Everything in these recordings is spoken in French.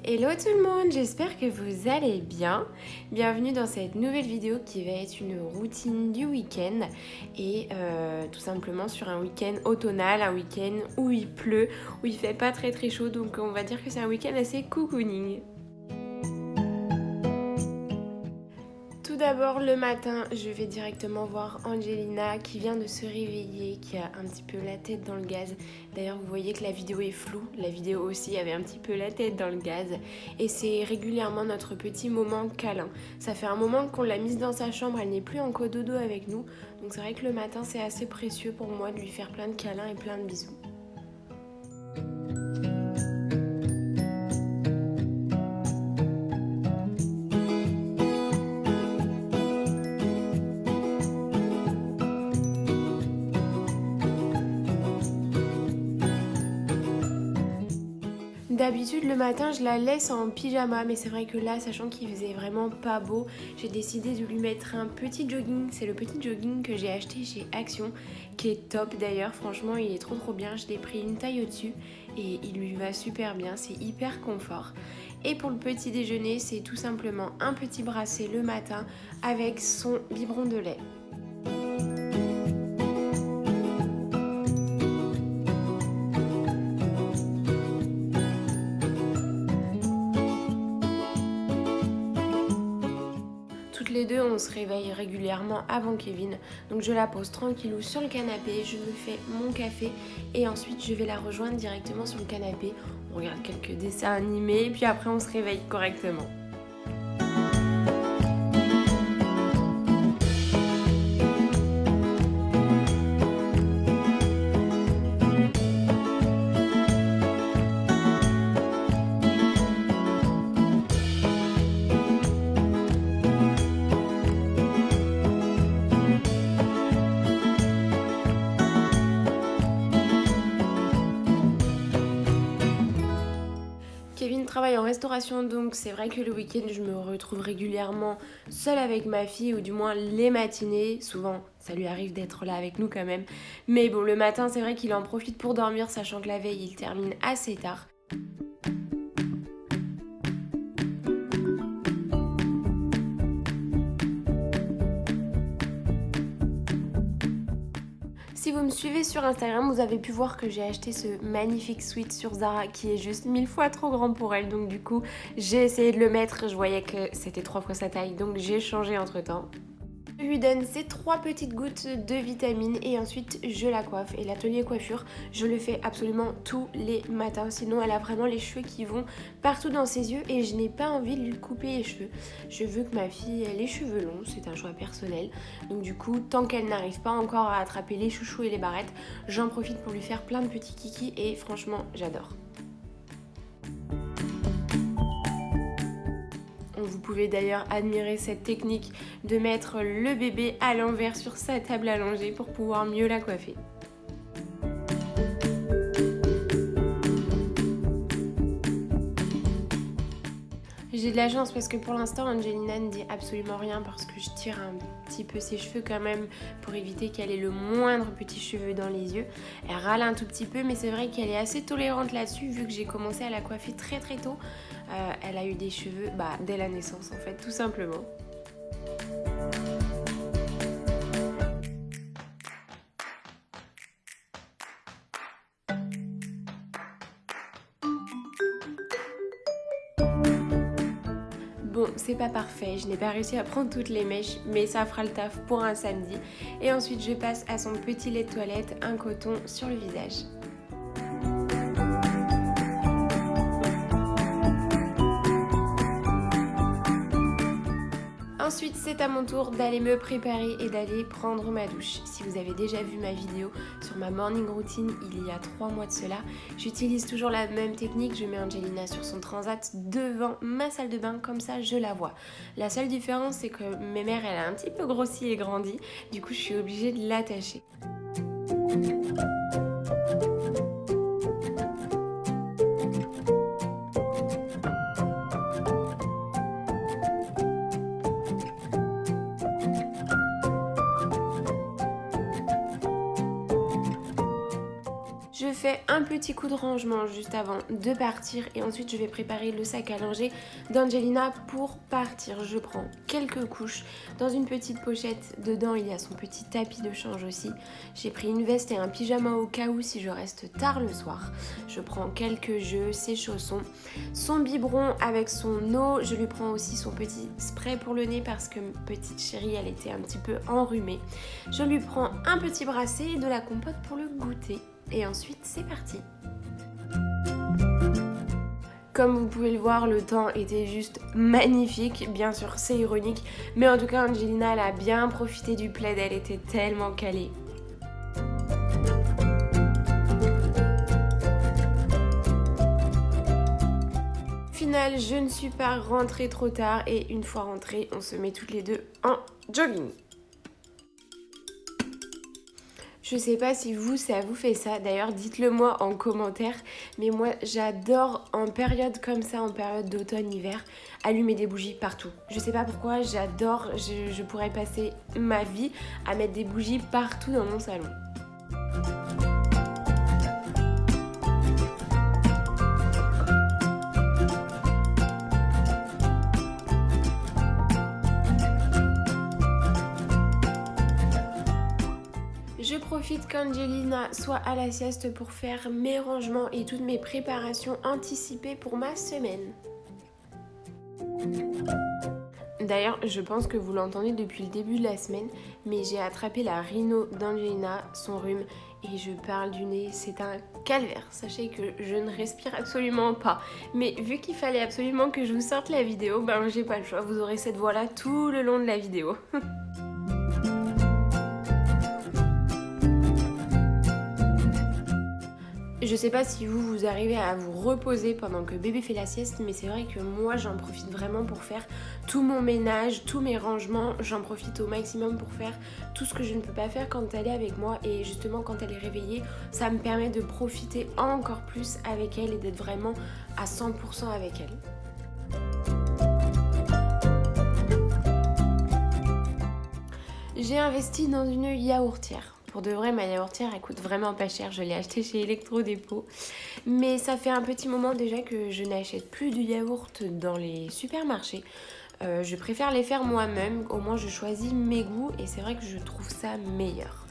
Hello tout le monde, j'espère que vous allez bien. Bienvenue dans cette nouvelle vidéo qui va être une routine du week-end et tout simplement sur un week-end automnal, un week-end où il pleut, où il fait pas très chaud, donc on va dire que c'est un week-end assez cocooning. Tout d'abord le matin, je vais directement voir Angelina qui vient de se réveiller, qui a un petit peu la tête dans le gaz. D'ailleurs vous voyez que la vidéo est floue, la vidéo aussi avait un petit peu la tête dans le gaz. Et c'est régulièrement notre petit moment câlin. Ça fait un moment qu'on l'a mise dans sa chambre, elle n'est plus en cododo avec nous. Donc c'est vrai que le matin c'est assez précieux pour moi de lui faire plein de câlins et plein de bisous. D'habitude le matin je la laisse en pyjama, mais c'est vrai que là, sachant qu'il faisait vraiment pas beau, j'ai décidé de lui mettre un petit jogging. C'est le petit jogging que j'ai acheté chez Action, qui est top d'ailleurs, franchement il est trop bien. Je l'ai pris une taille au-dessus et il lui va super bien, c'est hyper confort. Et pour le petit déjeuner, c'est tout simplement un petit bracelet le matin avec son biberon de lait. Les deux on se réveille régulièrement avant Kevin, donc je la pose tranquillou sur le canapé, je me fais mon café et ensuite je vais la rejoindre directement sur le canapé. On regarde quelques dessins animés puis après on se réveille correctement. Kevin travaille en restauration, donc c'est vrai que le week-end je me retrouve régulièrement seule avec ma fille, ou du moins les matinées. Souvent ça lui arrive d'être là avec nous quand même, mais bon, le matin c'est vrai qu'il en profite pour dormir, sachant que la veille il termine assez tard. Si vous me suivez sur Instagram, vous avez pu voir que j'ai acheté ce magnifique sweat sur Zara qui est juste 1000 fois trop grand pour elle. Donc du coup, j'ai essayé de le mettre. Je voyais que c'était 3 fois sa taille, donc j'ai changé entre temps. Je lui donne ces 3 petites gouttes de vitamines et ensuite je la coiffe. Et l'atelier coiffure, je le fais absolument tous les matins. Sinon elle a vraiment les cheveux qui vont partout dans ses yeux et je n'ai pas envie de lui couper les cheveux. Je veux que ma fille ait les cheveux longs, c'est un choix personnel. Donc du coup, tant qu'elle n'arrive pas encore à attraper les chouchous et les barrettes, j'en profite pour lui faire plein de petits kikis et franchement j'adore. Vous pouvez d'ailleurs admirer cette technique de mettre le bébé à l'envers sur sa table allongée pour pouvoir mieux la coiffer. J'ai de la chance parce que pour l'instant Angelina ne dit absolument rien parce que je tire un petit peu ses cheveux quand même pour éviter qu'elle ait le moindre petit cheveu dans les yeux. Elle râle un tout petit peu, mais c'est vrai qu'elle est assez tolérante là-dessus vu que j'ai commencé à la coiffer très tôt. Elle a eu des cheveux dès la naissance en fait, tout simplement. Bon, c'est pas parfait, je n'ai pas réussi à prendre toutes les mèches, mais ça fera le taf pour un samedi. Et ensuite, je passe à son petit lait de toilette, un coton sur le visage. Ensuite, c'est à mon tour d'aller me préparer et d'aller prendre ma douche. Si vous avez déjà vu ma vidéo sur ma morning routine il y a 3 mois de cela, j'utilise toujours la même technique. Je mets Angelina sur son transat devant ma salle de bain, comme ça je la vois. La seule différence, c'est que mémère, elle a un petit peu grossi et grandi, du coup je suis obligée de l'attacher. Je fais un petit coup de rangement juste avant de partir et ensuite je vais préparer le sac à linge d'Angelina pour partir. Je prends quelques couches dans une petite pochette. Dedans il y a son petit tapis de change aussi. J'ai pris une veste et un pyjama au cas où si je reste tard le soir. Je prends quelques jeux, ses chaussons, son biberon avec son eau. Je lui prends aussi son petit spray pour le nez parce que petite chérie elle était un petit peu enrhumée. Je lui prends un petit bracelet et de la compote pour le goûter. Et ensuite, c'est parti. Comme vous pouvez le voir, le temps était juste magnifique. Bien sûr, c'est ironique. Mais en tout cas, Angelina, elle a bien profité du plaid. Elle était tellement calée. Au final, je ne suis pas rentrée trop tard. Et une fois rentrée, on se met toutes les deux en jogging. Je sais pas si ça vous fait ça, d'ailleurs dites-le moi en commentaire, mais moi j'adore en période comme ça, en période d'automne-hiver, allumer des bougies partout. Je sais pas pourquoi, j'adore, je pourrais passer ma vie à mettre des bougies partout dans mon salon. Je profite qu'Angelina soit à la sieste pour faire mes rangements et toutes mes préparations anticipées pour ma semaine. D'ailleurs, je pense que vous l'entendez depuis le début de la semaine, mais j'ai attrapé la rhino d'Angelina, son rhume, et je parle du nez, c'est un calvaire. Sachez que je ne respire absolument pas. Mais vu qu'il fallait absolument que je vous sorte la vidéo, ben j'ai pas le choix, vous aurez cette voix-là tout le long de la vidéo. Je sais pas si vous arrivez à vous reposer pendant que bébé fait la sieste, mais c'est vrai que moi j'en profite vraiment pour faire tout mon ménage, tous mes rangements, j'en profite au maximum pour faire tout ce que je ne peux pas faire quand elle est avec moi et justement quand elle est réveillée, ça me permet de profiter encore plus avec elle et d'être vraiment à 100% avec elle. J'ai investi dans une yaourtière. Pour de vrai, ma yaourtière, elle coûte vraiment pas cher. Je l'ai achetée chez Electrodépôt. Mais ça fait un petit moment déjà que je n'achète plus de yaourt dans les supermarchés. Je préfère les faire moi-même. Au moins, je choisis mes goûts et c'est vrai que je trouve ça meilleur.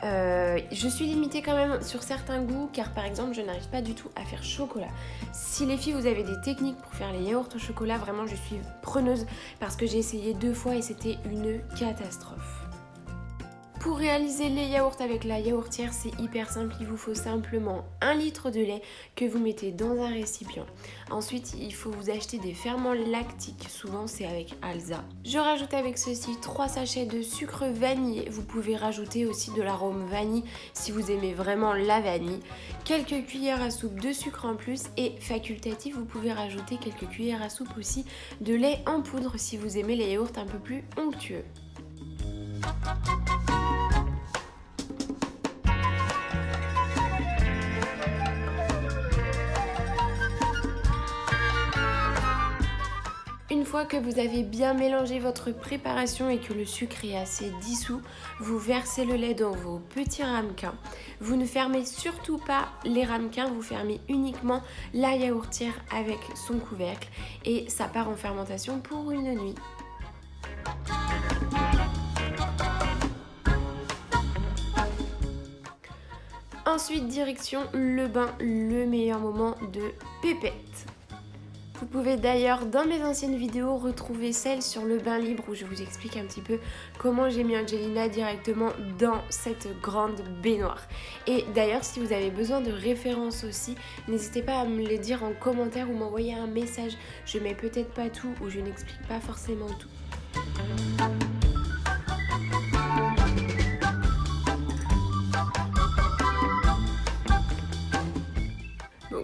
Je suis limitée quand même sur certains goûts car par exemple je n'arrive pas du tout à faire chocolat. Si les filles vous avez des techniques pour faire les yaourts au chocolat, vraiment je suis preneuse parce que j'ai essayé 2 fois et c'était une catastrophe. Pour réaliser les yaourts avec la yaourtière, c'est hyper simple, il vous faut simplement 1 litre de lait que vous mettez dans un récipient. Ensuite, il faut vous acheter des ferments lactiques, souvent c'est avec Alza. Je rajoute avec ceci 3 sachets de sucre vanillé, vous pouvez rajouter aussi de l'arôme vanille si vous aimez vraiment la vanille. Quelques cuillères à soupe de sucre en plus et facultatif, vous pouvez rajouter quelques cuillères à soupe aussi de lait en poudre si vous aimez les yaourts un peu plus onctueux. Une fois que vous avez bien mélangé votre préparation et que le sucre est assez dissous, vous versez le lait dans vos petits ramequins. Vous ne fermez surtout pas les ramequins, vous fermez uniquement la yaourtière avec son couvercle et ça part en fermentation pour une nuit. Ensuite, direction le bain, le meilleur moment de pépette. Vous pouvez d'ailleurs dans mes anciennes vidéos retrouver celle sur le bain libre où je vous explique un petit peu comment j'ai mis Angelina directement dans cette grande baignoire. Et d'ailleurs si vous avez besoin de références aussi, n'hésitez pas à me les dire en commentaire ou m'envoyer un message. Je mets peut-être pas tout ou je n'explique pas forcément tout.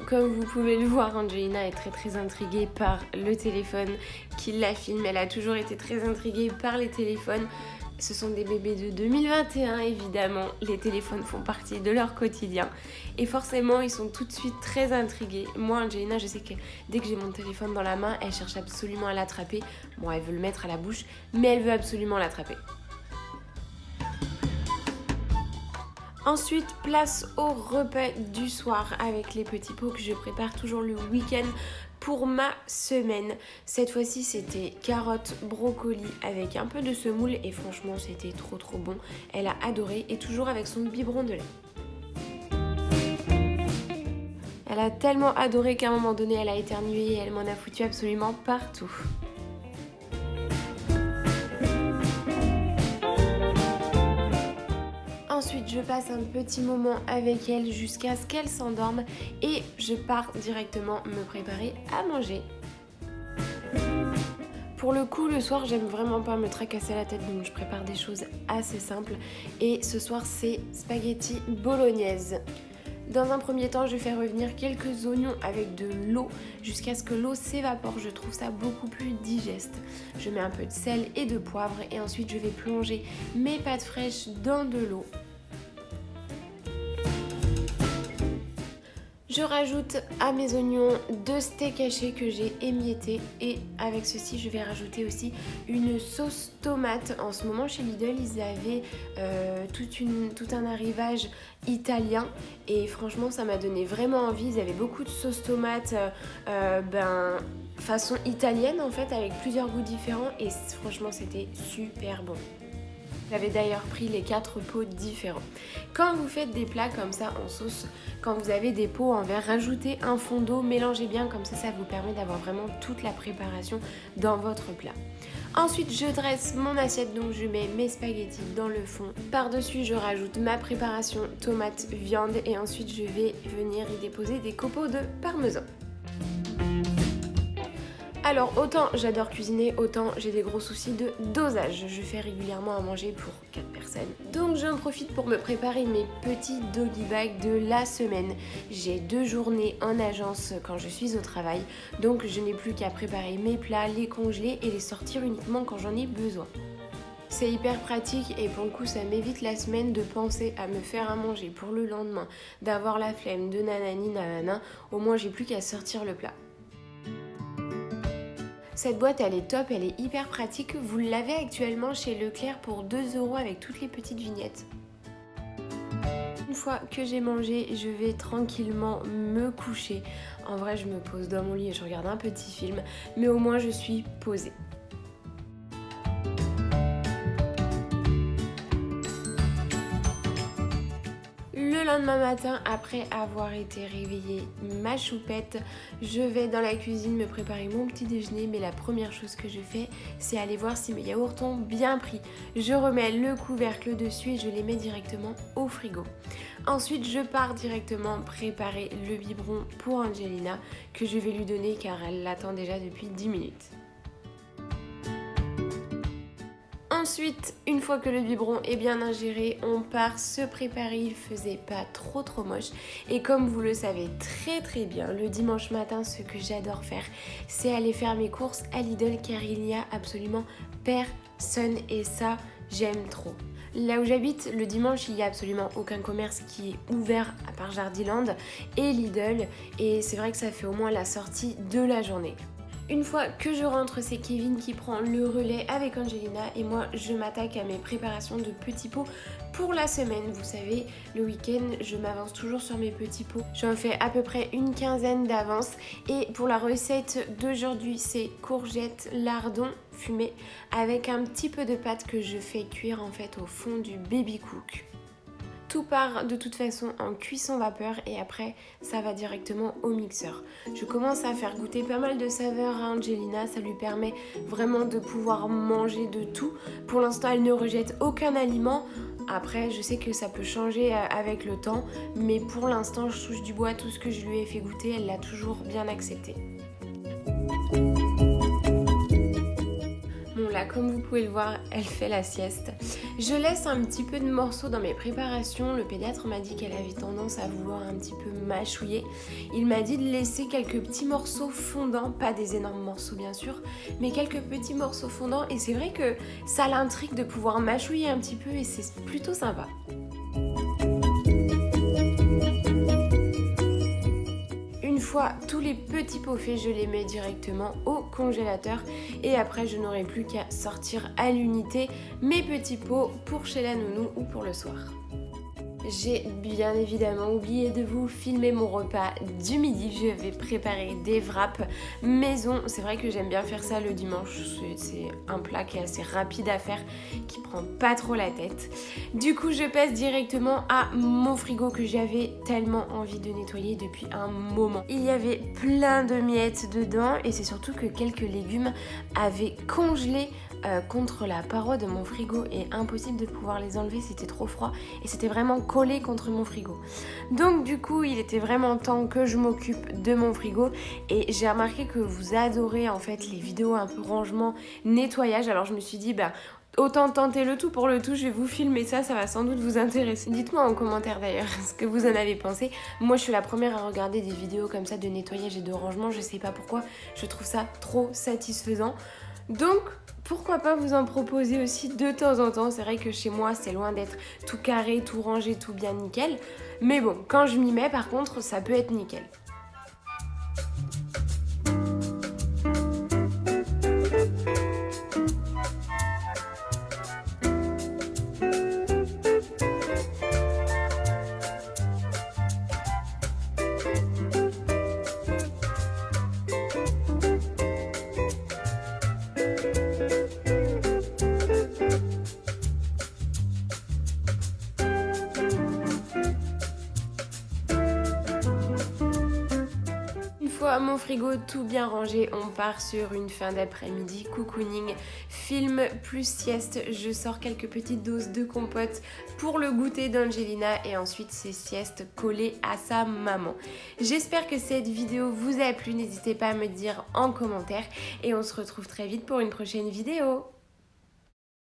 Comme vous pouvez le voir, Angelina est très intriguée par le téléphone qui la filme. Elle a toujours été très intriguée par les téléphones. Ce sont des bébés de 2021 évidemment. Les téléphones font partie de leur quotidien. Et forcément, ils sont tout de suite très intrigués. Moi, Angelina, je sais que dès que j'ai mon téléphone dans la main, elle cherche absolument à l'attraper. Bon, elle veut le mettre à la bouche, mais elle veut absolument l'attraper. Ensuite, place au repas du soir avec les petits pots que je prépare toujours le week-end pour ma semaine. Cette fois-ci, c'était carottes, brocoli avec un peu de semoule et franchement, c'était trop bon. Elle a adoré et toujours avec son biberon de lait. Elle a tellement adoré qu'à un moment donné, elle a éternué et elle m'en a foutu absolument partout. Ensuite, je passe un petit moment avec elle jusqu'à ce qu'elle s'endorme et je pars directement me préparer à manger. Pour le coup, le soir, j'aime vraiment pas me tracasser la tête, donc je prépare des choses assez simples. Et ce soir, c'est spaghetti bolognaise. Dans un premier temps, je fais revenir quelques oignons avec de l'eau jusqu'à ce que l'eau s'évapore. Je trouve ça beaucoup plus digeste. Je mets un peu de sel et de poivre et ensuite je vais plonger mes pâtes fraîches dans de l'eau. Je rajoute à mes oignons 2 steaks hachés que j'ai émiettés et avec ceci je vais rajouter aussi une sauce tomate. En ce moment chez Lidl ils avaient tout un arrivage italien et franchement ça m'a donné vraiment envie. Ils avaient beaucoup de sauce tomate façon italienne en fait avec plusieurs goûts différents et franchement c'était super bon. J'avais d'ailleurs pris les 4 pots différents. Quand vous faites des plats comme ça en sauce, quand vous avez des pots en verre, rajoutez un fond d'eau, mélangez bien comme ça vous permet d'avoir vraiment toute la préparation dans votre plat. Ensuite, je dresse mon assiette, donc je mets mes spaghettis dans le fond. Par-dessus, je rajoute ma préparation tomate, viande et ensuite je vais venir y déposer des copeaux de parmesan. Alors autant j'adore cuisiner, autant j'ai des gros soucis de dosage. Je fais régulièrement à manger pour 4 personnes. Donc j'en profite pour me préparer mes petits doggy bags de la semaine. J'ai 2 journées en agence quand je suis au travail, donc je n'ai plus qu'à préparer mes plats, les congeler et les sortir uniquement quand j'en ai besoin. C'est hyper pratique et pour le coup ça m'évite la semaine de penser à me faire à manger pour le lendemain, d'avoir la flemme de nanani nanana, au moins j'ai plus qu'à sortir le plat. Cette boîte elle est top, elle est hyper pratique, vous l'avez actuellement chez Leclerc pour 2 € avec toutes les petites vignettes. Une fois que j'ai mangé, je vais tranquillement me coucher. En vrai je me pose dans mon lit et je regarde un petit film, mais au moins je suis posée. Le lendemain matin, après avoir été réveillée ma choupette, je vais dans la cuisine me préparer mon petit déjeuner, mais la première chose que je fais, c'est aller voir si mes yaourts ont bien pris. Je remets le couvercle dessus et je les mets directement au frigo. Ensuite, je pars directement préparer le biberon pour Angelina, que je vais lui donner car elle l'attend déjà depuis 10 minutes. Ensuite, une fois que le biberon est bien ingéré, on part se préparer. Il faisait pas trop moche. Et comme vous le savez très bien, le dimanche matin, ce que j'adore faire, c'est aller faire mes courses à Lidl car il n'y a absolument personne et ça, j'aime trop. Là où j'habite, le dimanche, il n'y a absolument aucun commerce qui est ouvert à part Jardiland et Lidl. Et c'est vrai que ça fait au moins la sortie de la journée. Une fois que je rentre, c'est Kevin qui prend le relais avec Angelina et moi je m'attaque à mes préparations de petits pots pour la semaine. Vous savez, le week-end, je m'avance toujours sur mes petits pots. J'en fais à peu près une quinzaine d'avance et pour la recette d'aujourd'hui, c'est courgettes, lardons fumés avec un petit peu de pâte que je fais cuire en fait au fond du baby cook. Tout part de toute façon en cuisson vapeur et après ça va directement au mixeur. Je commence à faire goûter pas mal de saveurs à Angelina, ça lui permet vraiment de pouvoir manger de tout. Pour l'instant elle ne rejette aucun aliment, après je sais que ça peut changer avec le temps, mais pour l'instant je touche du bois, tout ce que je lui ai fait goûter, elle l'a toujours bien accepté. Bon là, comme vous pouvez le voir, elle fait la sieste. Je laisse un petit peu de morceaux dans mes préparations. Le pédiatre m'a dit qu'elle avait tendance à vouloir un petit peu mâchouiller. Il m'a dit de laisser quelques petits morceaux fondants, pas des énormes morceaux bien sûr, mais quelques petits morceaux fondants. Et c'est vrai que ça l'intrigue de pouvoir mâchouiller un petit peu et c'est plutôt sympa. Une fois tous les petits pots faits, je les mets directement au congélateur et après je n'aurai plus qu'à sortir à l'unité mes petits pots pour chez la nounou ou pour le soir. J'ai bien évidemment oublié de vous filmer mon repas du midi. Je vais préparer des wraps maison. C'est vrai que j'aime bien faire ça le dimanche. C'est un plat qui est assez rapide à faire, qui prend pas trop la tête. Du coup, je passe directement à mon frigo que j'avais tellement envie de nettoyer depuis un moment. Il y avait plein de miettes dedans et c'est surtout que quelques légumes avaient congelé contre la paroi de mon frigo et impossible de pouvoir les enlever, c'était trop froid et c'était vraiment collé contre mon frigo. Donc du coup il était vraiment temps que je m'occupe de mon frigo et j'ai remarqué que vous adorez en fait les vidéos un peu rangement, nettoyage, alors je me suis dit autant tenter le tout pour le tout, je vais vous filmer ça va sans doute vous intéresser. Dites-moi en commentaire d'ailleurs ce que vous en avez pensé. Moi je suis la première à regarder des vidéos comme ça de nettoyage et de rangement, je sais pas pourquoi, je trouve ça trop satisfaisant. Donc pourquoi pas vous en proposer aussi de temps en temps. C'est vrai que chez moi c'est loin d'être tout carré, tout rangé, tout bien nickel. Mais bon, quand je m'y mets par contre ça peut être nickel. Mon frigo tout bien rangé, on part sur une fin d'après-midi cocooning, film plus sieste. Je sors quelques petites doses de compote pour le goûter d'Angelina et ensuite c'est sieste collée à sa maman. J'espère que cette vidéo vous a plu, n'hésitez pas à me dire en commentaire et on se retrouve très vite pour une prochaine vidéo.